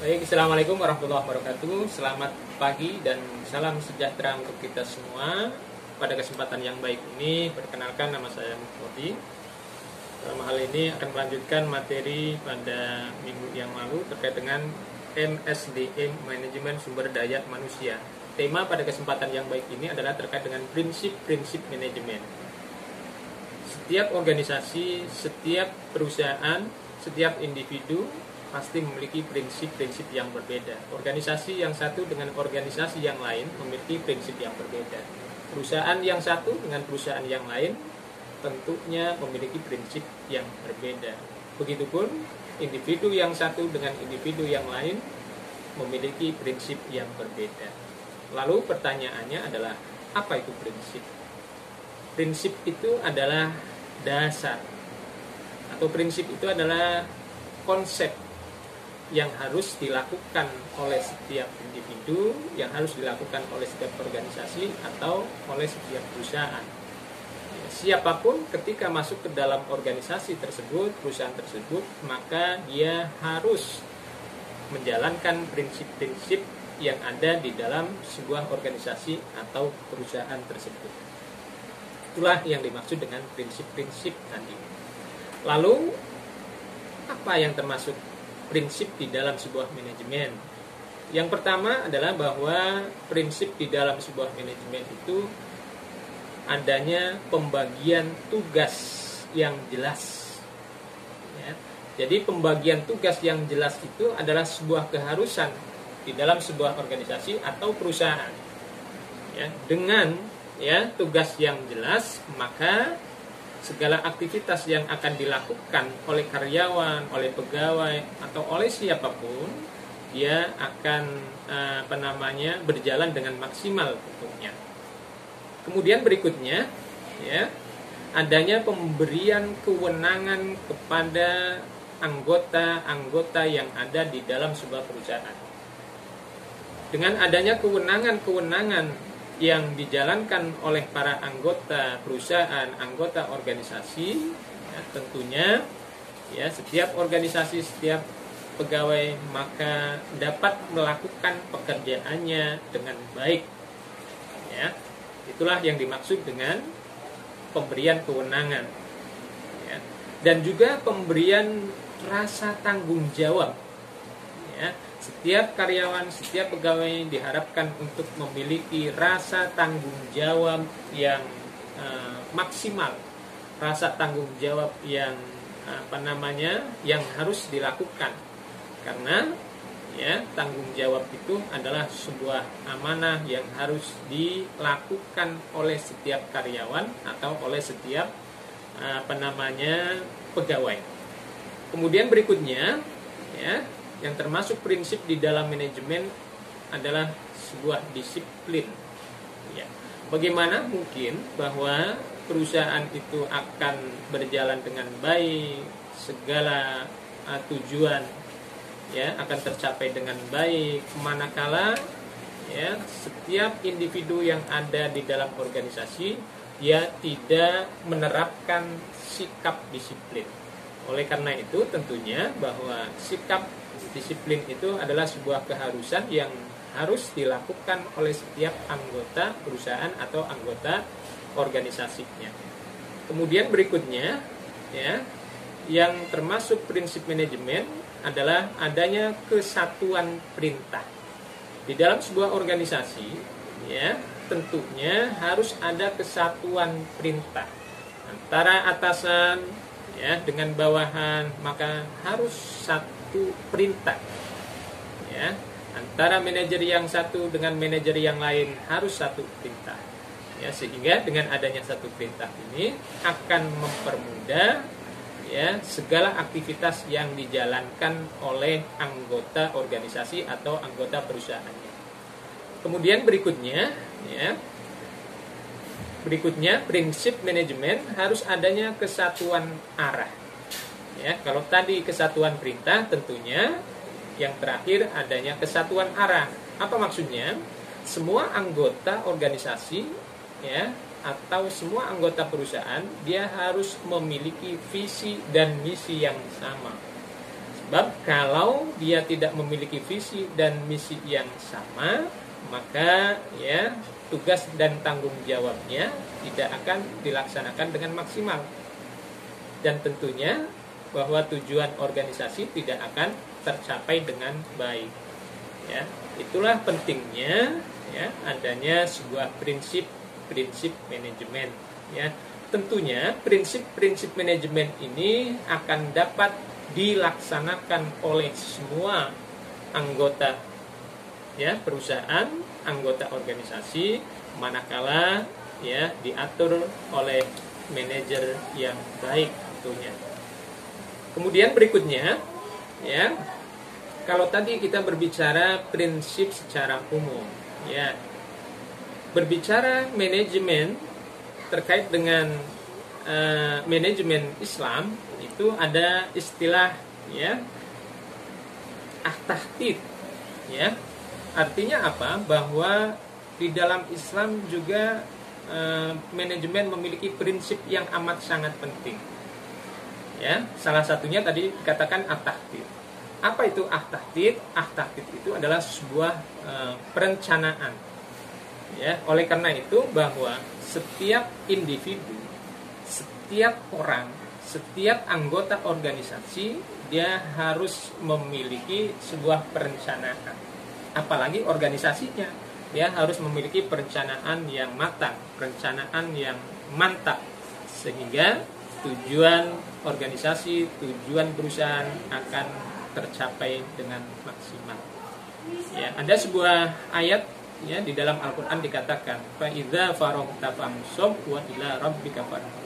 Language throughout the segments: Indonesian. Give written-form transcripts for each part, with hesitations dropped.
Baik, Assalamualaikum warahmatullahi wabarakatuh. Selamat pagi dan salam sejahtera untuk kita semua. Pada kesempatan yang baik ini, perkenalkan nama saya Mufti. Dalam hal ini akan melanjutkan materi pada minggu yang lalu terkait dengan MSDM, Manajemen Sumber Daya Manusia. Tema pada kesempatan yang baik ini adalah terkait dengan prinsip-prinsip manajemen. Setiap organisasi, setiap perusahaan, setiap individu pasti memiliki prinsip-prinsip yang berbeda. Organisasi yang satu dengan organisasi yang lain memiliki prinsip yang berbeda. Perusahaan yang satu dengan perusahaan yang lain tentunya memiliki prinsip yang berbeda. Begitupun individu yang satu dengan individu yang lain memiliki prinsip yang berbeda. Lalu pertanyaannya adalah, apa itu prinsip? Prinsip itu adalah dasar, atau prinsip itu adalah konsep yang harus dilakukan oleh setiap individu, yang harus dilakukan oleh setiap organisasi atau oleh setiap perusahaan. Siapapun ketika masuk ke dalam organisasi tersebut, perusahaan tersebut, maka dia harus menjalankan prinsip-prinsip yang ada di dalam sebuah organisasi atau perusahaan tersebut. Itulah yang dimaksud dengan prinsip-prinsip tadi. Lalu, apa yang termasuk prinsip di dalam sebuah manajemen? Yang pertama adalah bahwa prinsip di dalam sebuah manajemen itu adanya pembagian tugas yang jelas. Ya. Jadi pembagian tugas yang jelas itu adalah sebuah keharusan di dalam sebuah organisasi atau perusahaan. Ya. Dengan tugas yang jelas, maka segala aktivitas yang akan dilakukan oleh karyawan, oleh pegawai, atau oleh siapapun, dia akan berjalan dengan maksimal tentunya. Kemudian berikutnya, adanya pemberian kewenangan kepada anggota-anggota yang ada di dalam sebuah perusahaan. Dengan adanya kewenangan-kewenangan yang dijalankan oleh para anggota perusahaan, anggota organisasi, tentunya setiap organisasi, setiap pegawai maka dapat melakukan pekerjaannya dengan baik. Itulah yang dimaksud dengan pemberian kewenangan. Dan juga pemberian rasa tanggung jawab. Setiap karyawan, setiap pegawai diharapkan untuk memiliki rasa tanggung jawab yang maksimal, rasa tanggung jawab yang yang harus dilakukan. Karena tanggung jawab itu adalah sebuah amanah yang harus dilakukan oleh setiap karyawan atau oleh setiap pegawai. Kemudian berikutnya, yang termasuk prinsip di dalam manajemen adalah sebuah disiplin. Bagaimana mungkin bahwa perusahaan itu akan berjalan dengan baik, segala tujuan akan tercapai dengan baik, manakala setiap individu yang ada di dalam organisasi dia tidak menerapkan sikap disiplin. Oleh karena itu tentunya bahwa sikap disiplin itu adalah sebuah keharusan yang harus dilakukan oleh setiap anggota perusahaan atau anggota organisasinya. Kemudian berikutnya, yang termasuk prinsip manajemen adalah adanya kesatuan perintah. Di dalam sebuah organisasi, tentunya harus ada kesatuan perintah antara atasan dengan bawahan, maka harus satu perintah. Antara manajer yang satu dengan manajer yang lain harus satu perintah. Sehingga dengan adanya satu perintah ini akan mempermudah segala aktivitas yang dijalankan oleh anggota organisasi atau anggota perusahaannya. Kemudian berikutnya prinsip manajemen harus adanya kesatuan arah. Kalau tadi kesatuan perintah, tentunya yang terakhir adanya kesatuan arah. Apa maksudnya? Semua anggota organisasi atau semua anggota perusahaan dia harus memiliki visi dan misi yang sama. Sebab kalau dia tidak memiliki visi dan misi yang sama, maka ya tugas dan tanggung jawabnya tidak akan dilaksanakan dengan maksimal. Dan tentunya bahwa tujuan organisasi tidak akan tercapai dengan baik. Ya, itulah pentingnya ya adanya sebuah prinsip manajemen. Ya, tentunya prinsip manajemen ini akan dapat dilaksanakan oleh semua anggota ya perusahaan, anggota organisasi, manakala ya diatur oleh manajer yang baik tentunya. Kemudian berikutnya ya, kalau tadi kita berbicara prinsip secara umum ya, berbicara manajemen terkait dengan manajemen Islam itu ada istilah ya at-tahtid ya. Artinya apa? Bahwa di dalam Islam juga manajemen memiliki prinsip yang amat sangat penting. Ya, salah satunya tadi dikatakan at-tahtid. Apa itu at-tahtid? At-tahtid itu adalah sebuah perencanaan. Ya, oleh karena itu bahwa setiap individu, setiap orang, setiap anggota organisasi dia harus memiliki sebuah perencanaan. Apalagi organisasinya, dia harus memiliki perencanaan yang matang, perencanaan yang mantap, sehingga tujuan organisasi, tujuan perusahaan akan tercapai dengan maksimal. Ya, ada sebuah ayat ya di dalam Al-Qur'an dikatakan fa idza faraghta fansab wa ila rabbika farghab.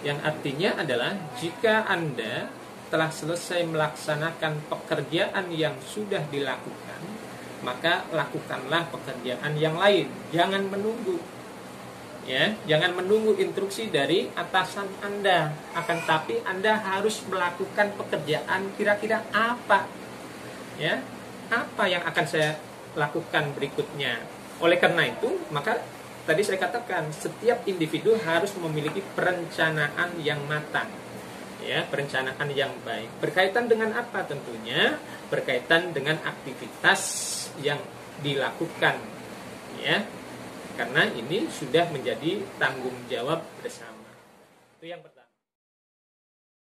Yang artinya adalah jika Anda telah selesai melaksanakan pekerjaan yang sudah dilakukan, maka lakukanlah pekerjaan yang lain. Jangan menunggu. Ya, jangan menunggu instruksi dari atasan Anda. Akan tapi Anda harus melakukan pekerjaan kira-kira apa? Ya, apa yang akan saya lakukan berikutnya. Oleh karena itu, maka tadi saya katakan setiap individu harus memiliki perencanaan yang matang. Ya, perencanaan yang baik. Berkaitan dengan apa tentunya? Berkaitan dengan aktivitas yang dilakukan. Ya. Karena ini sudah menjadi tanggung jawab bersama. Itu yang pertama.